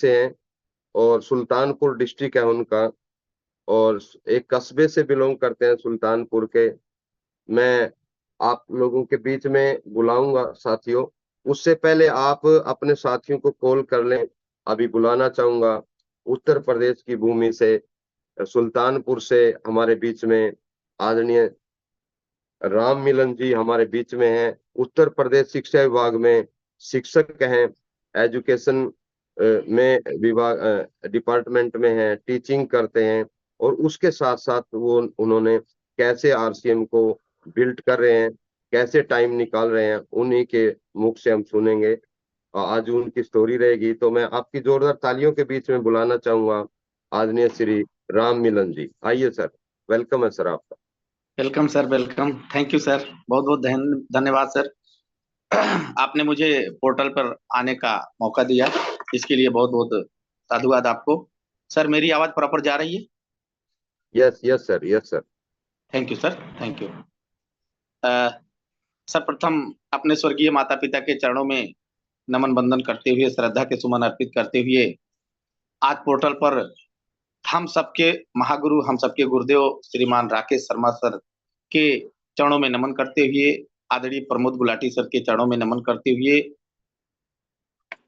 से हैं और सुल्तानपुर डिस्ट्रिक्ट है उनका, और एक कस्बे से बिलोंग करते हैं सुल्तानपुर के। मैं आप लोगों के बीच में बुलाऊंगा साथियों। उससे पहले आप अपने साथियों को कॉल कर लें। अभी बुलाना चाहूंगा उत्तर प्रदेश की भूमि से, सुल्तानपुर से हमारे बीच में आदरणीय राम मिलन जी हमारे बीच में हैं। उत्तर प्रदेश शिक्षा विभाग में शिक्षक हैं, एजुकेशन में विभाग डिपार्टमेंट में हैं, टीचिंग करते हैं। और उसके साथ साथ वो उन्होंने कैसे आरसीएम को बिल्ड कर रहे हैं, कैसे टाइम निकाल रहे हैं, उन्हीं के मुख से हम सुनेंगे। आज उनकी स्टोरी रहेगी। तो मैं आपकी जोरदार तालियों के बीच में बुलाना चाहूंगा आदरणीय श्री राम मिलन जी। आइए सर, वेलकम है सर आपका। Welcome sir, welcome. Thank you sir, बहुत बहुत धन्यवाद सर। आपने मुझे पोर्टल पर आने का मौका दिया, इसके लिए बहुत बहुत साधुवाद आपको। सर, मेरी आवाज प्रॉपर जा रही है? Yes yes sir, yes sir. Thank you sir, thank you. सर्वप्रथम अपने स्वर्गीय माता पिता के चरणों में नमन बंदन करते हुए, श्रद्धा के सुमन अर्पित करते हुए, आज पोर्टल पर हम सबके महागुरु, हम सबके गुरुदेव श्रीमान राकेश शर्मा सर के चरणों में नमन करते हुए, आदरणीय प्रमोद गुलाटी सर के चरणों में नमन करते हुए,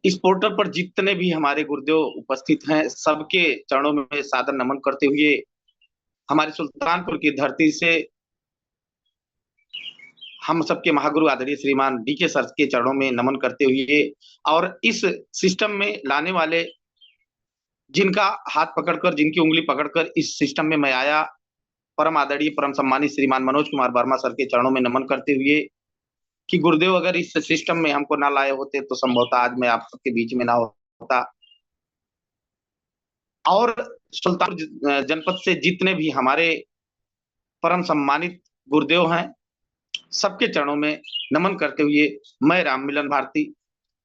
इस पोर्टल पर जितने भी हमारे गुरुदेव उपस्थित हैं, सबके चरणों में सादर नमन करते हुए, हमारे सुल्तानपुर की धरती से हम सबके महागुरु आदरणीय श्रीमान डीके सर के चरणों में नमन करते हुए, और इस सिस्टम में लाने वाले, जिनका हाथ पकड़कर, जिनकी उंगली पकड़कर इस सिस्टम में मैं आया, परम आदरणीय परम सम्मानित श्रीमान मनोज कुमार वर्मा सर के चरणों में नमन करते हुए, कि गुरुदेव अगर इस सिस्टम में हमको ना लाए होते तो संभवतः आज मैं आप सबके बीच में ना होता। और सुल्तानपुर जनपद से जितने भी हमारे परम सम्मानित गुरुदेव हैं, सबके चरणों में नमन करते हुए, मैं राम मिलन भारती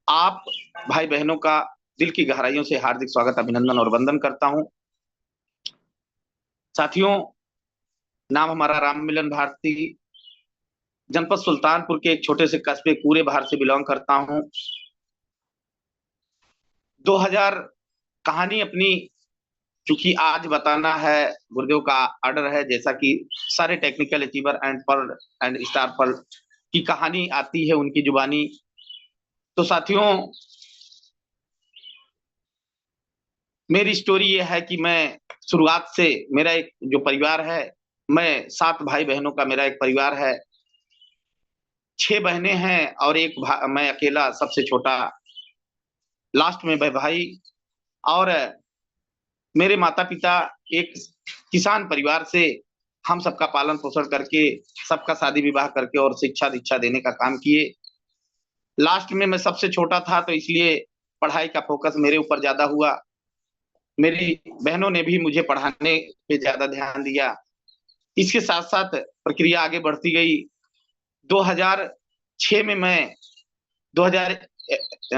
आप भाई बहनों का दिल की गहराइयों से हार्दिक स्वागत, अभिनंदन और वंदन करता हूं। साथियों, नाम हमारा राम मिलन भारती, जनपद सुल्तानपुर के एक छोटे से कस्बे कूरे बहार से बिलोंग करता हूं। 2000 कहानी अपनी, क्योंकि आज बताना है, गुरुदेव का ऑर्डर है, जैसा कि सारे technical achiever and pearl and star pearl की कहानी आती है उनकी जुबानी। तो साथियों, मेरी स्टोरी ये है कि मैं शुरुआत से, मेरा एक जो परिवार है, मैं 7 भाई बहनों का मेरा एक परिवार है। 6 बहनें हैं और मैं अकेला सबसे छोटा, लास्ट में भाई। और मेरे माता पिता एक किसान परिवार से हम सबका पालन पोषण करके, सबका शादी विवाह करके और शिक्षा दीक्षा देने का काम किए। लास्ट में मैं सबसे छोटा था, तो इसलिए पढ़ाई का फोकस मेरे ऊपर ज्यादा हुआ। मेरी बहनों ने भी मुझे पढ़ाने पे ज्यादा ध्यान दिया। इसके साथ साथ प्रक्रिया आगे बढ़ती गई। 2006 में मैं 2000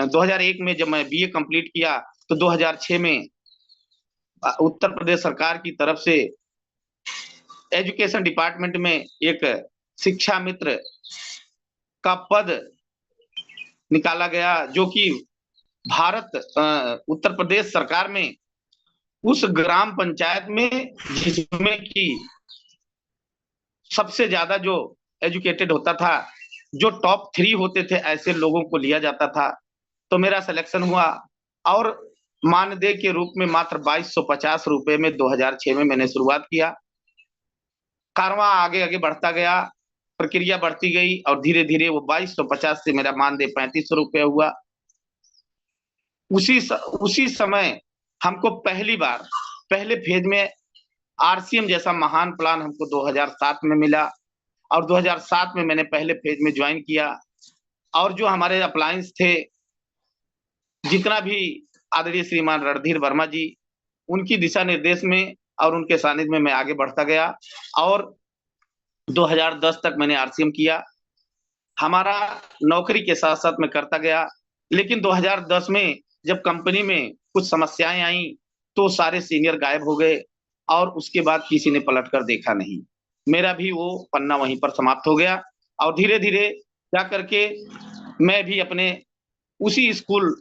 2001 में जब मैं बीए कंप्लीट किया, तो 2006 में उत्तर प्रदेश सरकार की तरफ से एजुकेशन डिपार्टमेंट में एक शिक्षा मित्र का पद निकाला गया, जो कि भारत उत्तर प्रदेश सरकार में उस ग्राम पंचायत में, जिसमें कि सबसे ज्यादा जो एजुकेटेड होता था, जो टॉप 3 होते थे, ऐसे लोगों को लिया जाता था। तो मेरा सिलेक्शन हुआ और मानदेय के रूप में मात्र 2250 रुपए में 2006 में मैंने शुरुआत किया। कारवां आगे आगे बढ़ता गया, प्रक्रिया बढ़ती गई और धीरे धीरे वो 2250 से मेरा मानदेय 3500 रुपये हुआ। उसी समय हमको पहली बार, पहले फेज में आरसीएम जैसा महान प्लान हमको 2007 में मिला, और 2007 में मैंने पहले फेज में ज्वाइन किया। और जो हमारे अप्लायंस थे, जितना भी आदरणीय श्रीमान रणधीर वर्मा जी, उनकी दिशा निर्देश में और उनके सानिध्य में मैं आगे बढ़ता गया, और 2010 तक मैंने आरसीएम किया। हमारा नौकरी के साथ साथ मैं करता गया, लेकिन 2010 में जब कंपनी में कुछ समस्याएं आई, तो सारे सीनियर गायब हो गए और उसके बाद किसी ने पलट कर देखा नहीं। मेरा भी वो पन्ना वहीं पर समाप्त हो गया, और धीरे धीरे जा करके मैं भी अपने उसी स्कूल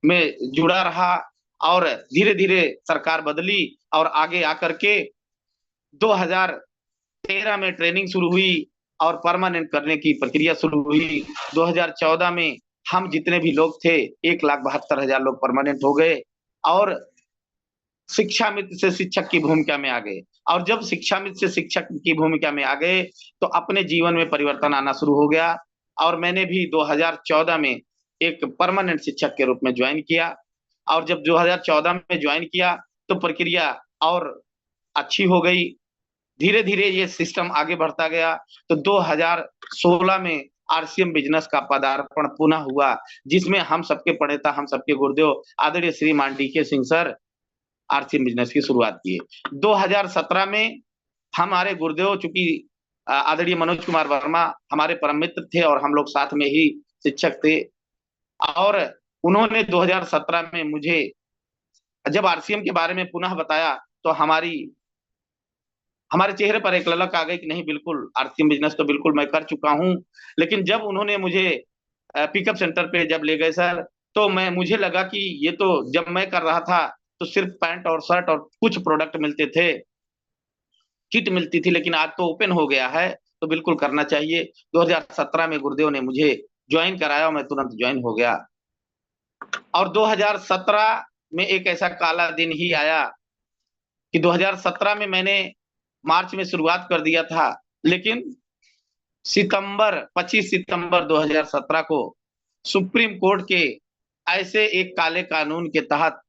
में जुड़ा रहा, और धीरे धीरे सरकार बदली और आगे आकर के 2013 में ट्रेनिंग शुरू हुई और परमानेंट करने की प्रक्रिया शुरू हुई। 2014 में हम जितने भी लोग थे 1,72,000 लोग परमानेंट हो गए और शिक्षा मित्र से शिक्षक की भूमिका में आ गए। और जब शिक्षा मित्र से शिक्षक की भूमिका में आ गए तो अपने जीवन में परिवर्तन आना शुरू हो गया और मैंने भी 2014 में एक परमानेंट शिक्षक के रूप में ज्वाइन किया। और जब 2014 में ज्वाइन किया तो प्रक्रिया और अच्छी हो गई। धीरे धीरे ये सिस्टम आगे बढ़ता गया तो 2016 में आरसीएम बिजनेस का पदार्पण पुनः हुआ, जिसमें हम सबके प्रणेता, हम सबके गुरुदेव आदरणीय श्रीमान डीके सिंह सर आरसीएम बिजनेस की शुरुआत किए। 2017 में हमारे गुरुदेव, चूंकि आदरणीय मनोज कुमार वर्मा हमारे परम मित्र थे और हम लोग साथ में ही शिक्षक थे, और उन्होंने 2017 में मुझे जब आरसीएम के बारे में पुनः बताया तो हमारे चेहरे पर एक ललक आ गई कि नहीं, बिल्कुल आरसीएम बिजनेस तो बिल्कुल मैं कर चुका हूं। लेकिन जब उन्होंने मुझे पिकअप सेंटर पे जब ले गए सर, तो मुझे लगा कि ये तो जब मैं कर रहा था तो सिर्फ पैंट और शर्ट और कुछ प्रोडक्ट मिलते थे, किट मिलती थी, लेकिन आज तो ओपन हो गया है तो बिल्कुल करना चाहिए। 2017 में गुरुदेव ने मुझे ज्वाइन कराया और मैं तुरंत ज्वाइन हो गया। और 2017 में एक ऐसा काला दिन ही आया कि 2017 में मैंने मार्च में शुरुआत कर दिया था, लेकिन 25 सितंबर 2017 को सुप्रीम कोर्ट के ऐसे एक काले कानून के तहत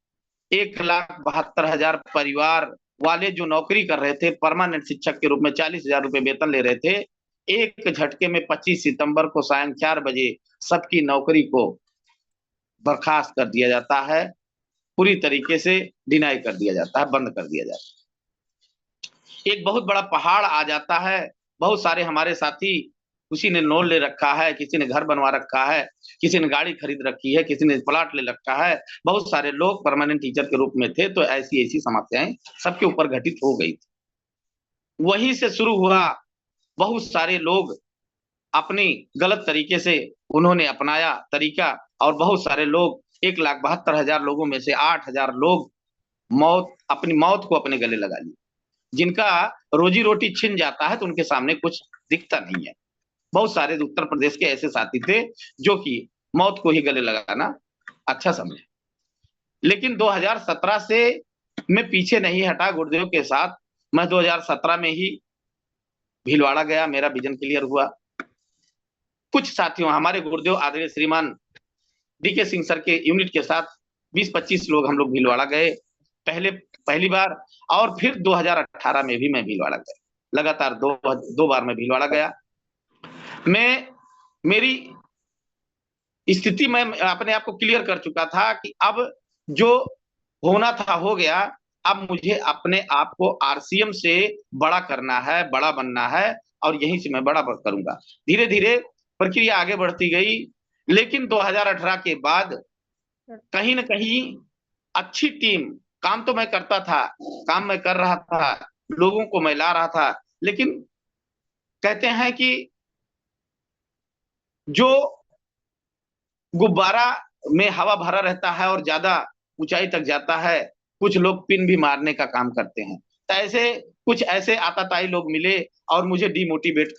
1,72,000 परिवार वाले जो नौकरी कर रहे थे परमानेंट शिक्षक के रूप में 40,000 रुपए वेतन ले रहे थे, एक झटके में 25 सितंबर को सायं 4 बजे सबकी नौकरी को बर्खास्त कर दिया जाता है, पूरी तरीके से डिनाई कर दिया जाता है, बंद कर दिया जाता है। एक बहुत बड़ा पहाड़ आ जाता है। बहुत सारे हमारे साथी, किसी ने लोन ले रखा है, किसी ने घर बनवा रखा है, किसी ने गाड़ी खरीद रखी है, किसी ने प्लाट ले रखा है, बहुत सारे लोग परमानेंट टीचर के रूप में थे, तो ऐसी ऐसी समस्याएं सबके ऊपर घटित हो गई थी। वहीं से शुरू हुआ, बहुत सारे लोग अपनी गलत तरीके से उन्होंने अपनाया तरीका, और बहुत सारे लोग 1,72,000 लोगों में से 8,000 लोग अपनी मौत को अपने गले लगा ली। जिनका रोजी रोटी छिन जाता है तो उनके सामने कुछ दिखता नहीं है। बहुत सारे उत्तर प्रदेश के ऐसे साथी थे जो कि मौत को ही गले लगाना अच्छा समझे। लेकिन 2017 से मैं पीछे नहीं हटा गुरुदेव के साथ। मैं 2017 में ही भीलवाड़ा गया, मेरा विजन क्लियर हुआ। कुछ साथियों, हमारे गुरुदेव आदरणीय श्रीमान डीके सिंह सर के यूनिट के साथ 20-25 लोग हम लोग भीलवाड़ा गए पहली बार, और फिर 2018 में भी मैं भीलवाड़ा गया। लगातार दो बार मैं भीलवाड़ा गया। मेरी स्थिति में अपने आप को क्लियर कर चुका था कि अब जो होना था हो गया। अब मुझे अपने आप को आरसीएम से बड़ा करना है, बड़ा बनना है, और यहीं से मैं बड़ा करूंगा। धीरे धीरे प्रक्रिया आगे बढ़ती गई, लेकिन 2018 के बाद कहीं ना कहीं अच्छी टीम, काम तो मैं करता था, काम मैं कर रहा था, लोगों को मैं ला रहा था, लेकिन कहते हैं कि जो गुब्बारा में हवा भरा रहता है और ज्यादा ऊंचाई तक जाता है, कुछ लोग पिन भी मारने का काम करते हैं। तो कुछ ऐसे आताताई लोग मिले और मुझे डिमोटिवेट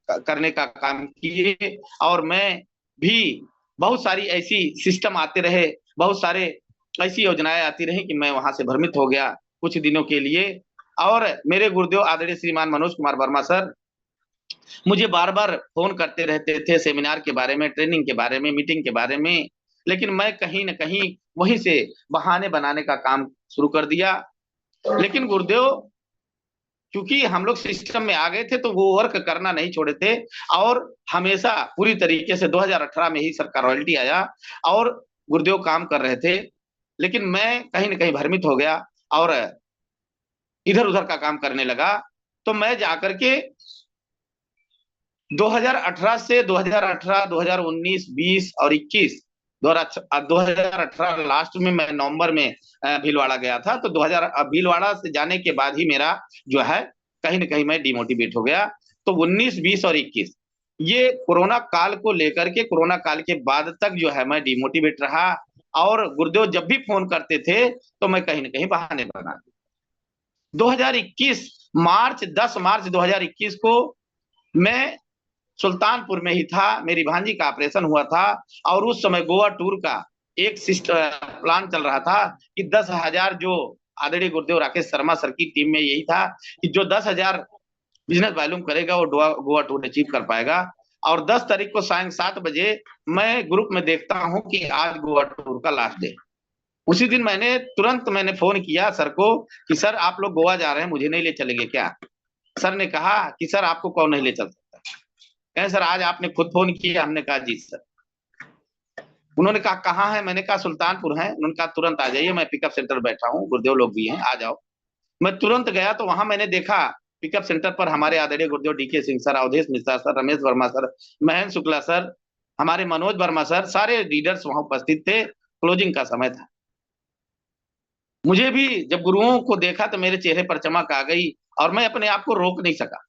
करने का काम किए, और मैं भी बहुत सारी ऐसी सिस्टम आते रहे, बहुत सारे ऐसी योजनाएं आती रही कि मैं वहां से भ्रमित हो गया कुछ दिनों के लिए। और मेरे गुरुदेव आदरणीय श्रीमान मनोज कुमार वर्मा सर मुझे बार बार फोन करते रहते थे सेमिनार के बारे में, ट्रेनिंग के बारे में, मीटिंग के बारे में, लेकिन मैं कहीं ना कहीं वहीं से बहाने बनाने का काम शुरू कर दिया। लेकिन गुरुदेव, क्योंकि हम लोग सिस्टम में आ गए थे तो वो वर्क करना नहीं छोड़े थे, और हमेशा पूरी तरीके से 2018 में ही सरकार रॉयल्टी आया और गुरुदेव काम कर रहे थे, लेकिन मैं कहीं ना कहीं भ्रमित हो गया और इधर उधर का काम करने लगा। तो मैं जाकर के 2018 से 2018, 2019, 20 और 21, 2018 लास्ट में मैं नवंबर में भीलवाड़ा गया था। तो 2000 भीलवाड़ा से जाने के बाद ही मेरा जो है कहीं ना कहीं मैं डिमोटिवेट हो गया। तो 19, 20 और 21 ये कोरोना काल को लेकर के, कोरोना काल के बाद तक जो है मैं डिमोटिवेट रहा, और गुरुदेव जब भी फोन करते थे तो मैं कहीं ना कहीं बहाने बना 2021 मार्च 10 मार्च 2021 को मैं सुल्तानपुर में ही था। मेरी भांजी का ऑपरेशन हुआ था और उस समय गोवा टूर का एक प्लान चल रहा था कि 10,000 जो आदरणीय गुरुदेव राकेश शर्मा सर की टीम में यही था कि जो 10,000 बिजनेस वॉल्यूम करेगा वो गोवा टूर अचीव कर पाएगा। और 10 तारीख को सायं 7 बजे मैं ग्रुप में देखता हूं कि आज गोवा टूर का लास्ट डे। उसी दिन मैंने फोन किया सर को कि सर आप लोग गोवा जा रहे हैं, मुझे नहीं ले चलेंगे क्या? सर ने कहा कि सर आपको कौन नहीं ले चल सकता? कहें सर आज आपने खुद फोन किया। हमने कहा जी सर। उन्होंने कहा कहाँ है? मैंने कहा सुल्तानपुर है। उन्होंने कहा तुरंत आ जाइए, मैं पिकअप सेंटर बैठा हूँ, गुरुदेव लोग भी हैं, आ जाओ। मैं तुरंत गया तो वहां मैंने देखा पिकअप सेंटर पर हमारे आदरणीय गुरुदेव DK Singh sir, Awadhesh Mishra sir, Ramesh Verma sir, Mahendra Shukla sir, हमारे मनोज वर्मा सर, सारे लीडर्स वहां उपस्थित थे। क्लोजिंग का समय था। मुझे भी जब गुरुओं को देखा तो मेरे चेहरे पर चमक आ गई और मैं अपने आप को रोक नहीं सका।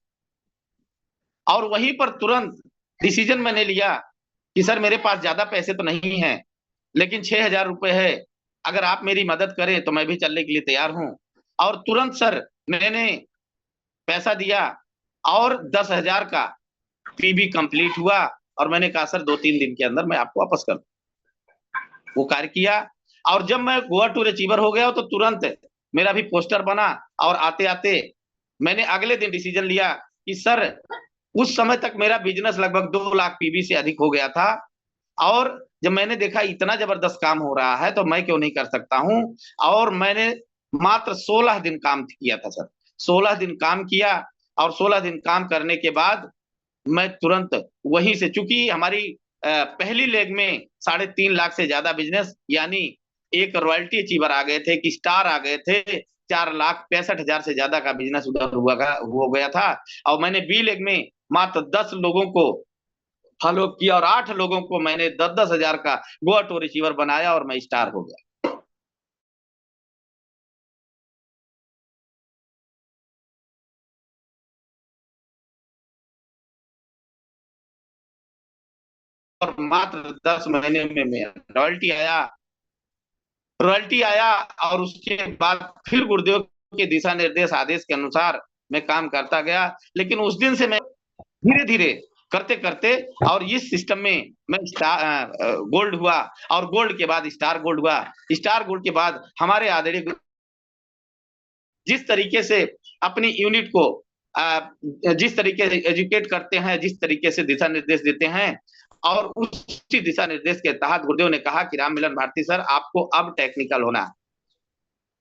और वहीं पर तुरंत डिसीजन मैंने लिया कि सर मेरे पास ज्यादा पैसे तो नहीं है, लेकिन 6,000 रुपए है, अगर आप मेरी मदद करें तो मैं भी चलने के लिए तैयार हूं। और तुरंत सर मैंने पैसा दिया और 10,000 का पीबी कंप्लीट हुआ। और मैंने कहा सर 2-3 दिन के अंदर मैं आपको वापस कर वो कार्य किया। और जब मैं गोवा टूर अचीवर हो गया तो तुरंत मेरा भी पोस्टर बना और आते आते मैंने अगले दिन डिसीजन लिया कि सर उस समय तक मेरा बिजनेस लगभग 2 लाख पीबी से अधिक हो गया था। और जब मैंने देखा इतना जबरदस्त काम हो रहा है तो मैं क्यों नहीं कर सकता हूं। और मैंने मात्र 16 दिन काम किया था सर। 16 दिन काम किया और 16 दिन काम करने के बाद मैं तुरंत वहीं से, चूंकि हमारी पहली लेग में 3.5 लाख से ज्यादा बिजनेस, यानी एक रॉयल्टी अचीवर आ गए थे कि स्टार आ गए थे, 4,65,000 से ज्यादा का बिजनेस उधर हो गया था। और मैंने बी लेग में मात्र 10 लोगों को फॉलो किया और 8 लोगों को मैंने 10-10 हजार का गोवा टूर अचीवर बनाया और मैं स्टार हो गया। और मात्र 10 महीने में मेरा रॉयल्टी आया। और उसके बाद फिर गुरुदेव के दिशा निर्देश आदेश के अनुसार मैं काम करता गया। लेकिन उस दिन से मैं धीरे धीरे करते करते और इस सिस्टम में मैं गोल्ड हुआ और गोल्ड के बाद स्टार गोल्ड हुआ। स्टार गोल्ड के बाद हमारे आदरणीय जिस तरीके से अपनी यूनिट को जिस तरीके से एजुकेट करते हैं, जिस तरीके से दिशा निर्देश देते हैं, और उसी दिशा निर्देश के तहत गुरुदेव ने कहा कि राम मिलन भारती सर आपको अब टेक्निकल होना है।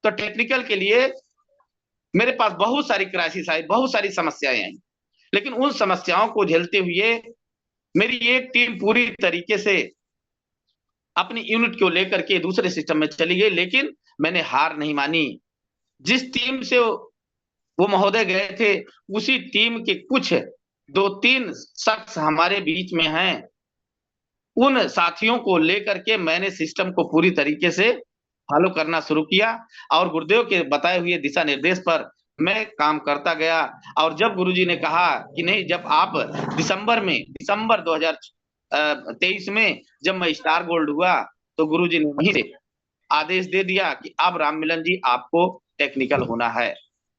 तो टेक्निकल के लिए मेरे पास बहुत सारी क्राइसिस आई, बहुत सारी समस्याएं आई। लेकिन उन समस्याओं को झेलते हुए मेरी एक टीम पूरी तरीके से अपनी यूनिट को लेकर के दूसरे सिस्टम में चली गई। लेकिन मैंने हार नहीं मानी। जिस टीम से वो महोदय गए थे उसी टीम के कुछ 2-3 शख्स हमारे बीच में हैं। उन साथियों को लेकर के मैंने सिस्टम को पूरी तरीके से फॉलो करना शुरू किया और गुरुदेव के बताए हुए दिशा निर्देश पर मैं काम करता गया। और जब गुरुजी ने कहा कि नहीं, जब आप दिसंबर 2023 में जब मैं स्टार गोल्ड हुआ तो गुरुजी ने वहीं से आदेश दे दिया कि अब राम मिलन जी आपको टेक्निकल होना है,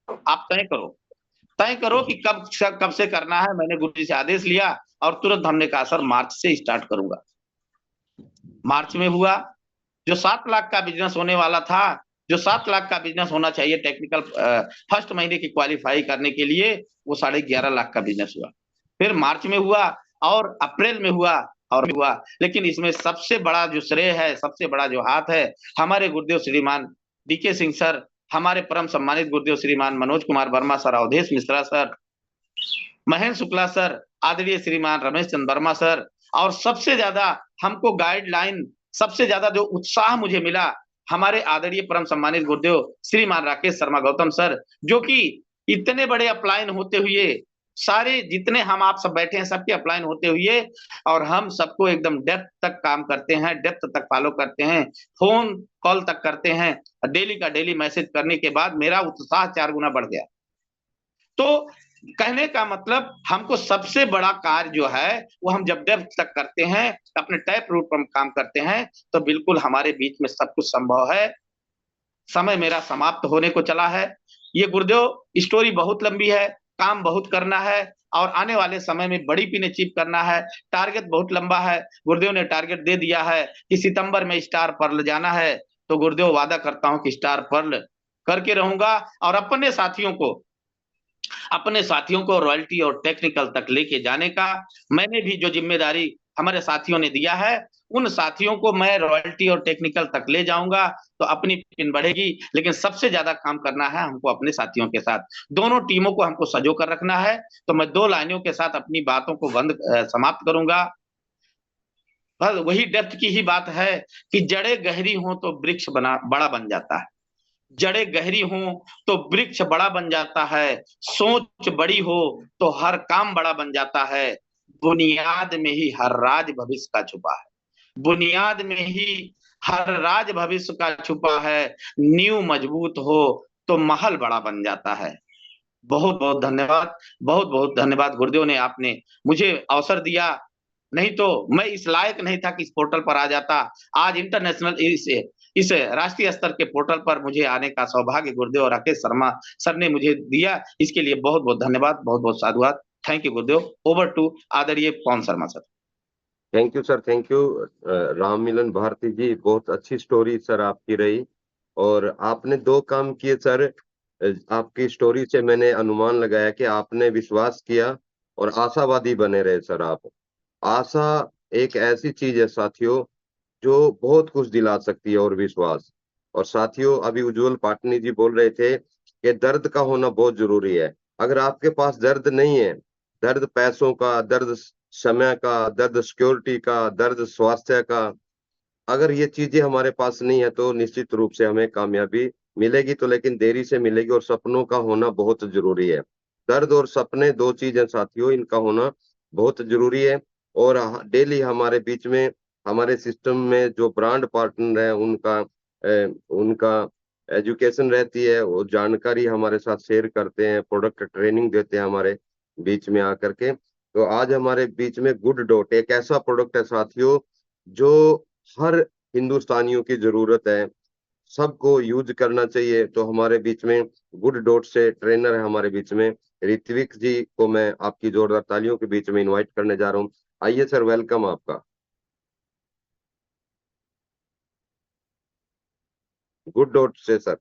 आप तय करो कि कब से करना है। मैंने गुरुजी से आदेश लिया और तुरंत हमने कहा सर मार्च से स्टार्ट करूंगा। मार्च में हुआ। जो 7 लाख का बिजनेस होने वाला था, जो 7 लाख का बिजनेस होना चाहिए टेक्निकल फर्स्ट महीने की क्वालिफाई करने के लिए, वो 11.5 लाख का बिजनेस हुआ। फिर मार्च में हुआ और अप्रैल में हुआ और हुआ। लेकिन इसमें सबसे बड़ा जो श्रेय है, सबसे बड़ा जो हाथ है, हमारे गुरुदेव श्रीमान डीके सिंह सर, हमारे परम सम्मानित गुरुदेव श्रीमान Manoj Kumar Verma sir, Awadhesh Mishra sir, Mahendra Shukla sir, आदरणीय श्रीमान रमेश चंद्र वर्मा सर। और सबसे ज्यादा हमको गाइडलाइन, सबसे ज्यादा जो उत्साह मुझे मिला, हमारे आदरणीय परम सम्मानित गुरुदेव श्रीमान राकेश शर्मा गौतम सर, जो कि इतने बड़े अपलाइन होते हुए, सारे जितने हम आप सब बैठे हैं सबके अपलाइन होते हुए, और हम सबको एकदम डेप्थ तक काम करते हैं, डेप्थ तक फॉलो करते हैं, फोन कॉल तक करते हैं, डेली का डेली मैसेज करने के बाद मेरा उत्साह 4 गुना बढ़ गया। तो कहने का मतलब हमको सबसे बड़ा कार्य जो है वो हम जब डेप्थ तक करते हैं, अपने टैप रूट पर काम करते हैं, तो बिल्कुल हमारे बीच में सब कुछ संभव है। समय मेरा समाप्त होने को चला है। ये गुरुदेव स्टोरी बहुत लंबी है, काम बहुत करना है और आने वाले समय में बड़ी पिन अचीव करना है। टारगेट बहुत लंबा है। गुरुदेव ने टारगेट दे दिया है कि सितंबर में स्टार पर्ल जाना है, तो गुरुदेव वादा करता हूं कि स्टार पर्ल करके रहूंगा और अपने साथियों को रॉयल्टी और टेक्निकल तक लेके जाने का मैंने भी जो जिम्मेदारी हमारे साथियों ने दिया है, उन साथियों को मैं रॉयल्टी और टेक्निकल तक ले जाऊंगा, तो अपनी पिन बढ़ेगी। लेकिन सबसे ज्यादा काम करना है हमको अपने साथियों के साथ, दोनों टीमों को हमको सजो कर रखना है। तो मैं दो लाइनों के साथ अपनी बातों को समाप्त करूंगा। बस वही डेप्थ की ही बात है कि जड़ें गहरी हों तो वृक्ष बड़ा बन जाता है। जड़ें गहरी हों तो वृक्ष बड़ा बन जाता है। सोच बड़ी हो तो हर काम बड़ा बन जाता है। बुनियाद में ही हर राज भविष्य का छुपा है। बुनियाद में ही हर राज भविष्य का छुपा है। नींव मजबूत हो तो महल बड़ा बन जाता है। बहुत बहुत धन्यवाद। बहुत बहुत धन्यवाद गुरुदेव ने, आपने मुझे अवसर दिया। नहीं तो मैं इस लायक नहीं था कि इस पोर्टल पर आ जाता। आज इंटरनेशनल इस राष्ट्रीय स्तर के पोर्टल पर मुझे आने का सौभाग्य गुरुदेव और राकेश शर्मा सर ने मुझे दिया। इसके लिए बहुत बहुत धन्यवाद, बहुत बहुत साधुवाद। Thank you Gurudev. Over to आदरणीय Pawan Sharma sir. Thank you sir, thank you. Ram Milan Bharti ji, बहुत अच्छी स्टोरी सर आपकी रही। और आपने दो काम किए सर। आपकी स्टोरी से मैंने अनुमान लगाया कि आपने विश्वास किया और आशावादी बने रहे सर आप। आशा एक ऐसी चीज है साथियों जो बहुत कुछ दिला सकती है, और विश्वास। और साथियों, अभी उज्जवल पाटनी जी बोल रहे थे कि दर्द का होना बहुत जरूरी है। अगर आपके पास दर्द नहीं है, दर्द पैसों का, दर्द समय का, दर्द सिक्योरिटी का, दर्द स्वास्थ्य का, अगर ये चीजें हमारे पास नहीं है तो निश्चित रूप से हमें कामयाबी मिलेगी, तो लेकिन देरी से मिलेगी। और सपनों का होना बहुत जरूरी है। दर्द और सपने दो चीज है साथियों, इनका होना बहुत जरूरी है। और डेली हमारे बीच में, हमारे सिस्टम में जो ब्रांड पार्टनर है उनका एजुकेशन रहती है, वो जानकारी हमारे साथ शेयर करते हैं, प्रोडक्ट ट्रेनिंग देते हैं हमारे बीच में आकर के। तो आज हमारे बीच में गुड डॉट एक ऐसा प्रोडक्ट है साथियों जो हर हिंदुस्तानियों की जरूरत है, सबको यूज करना चाहिए। तो हमारे बीच में गुड डॉट से ट्रेनर है हमारे बीच में, ऋत्विक जी को मैं आपकी जोरदार तालियों के बीच में इनवाइट करने जा रहा हूँ। आइए सर, वेलकम आपका। गुड डॉट से सर।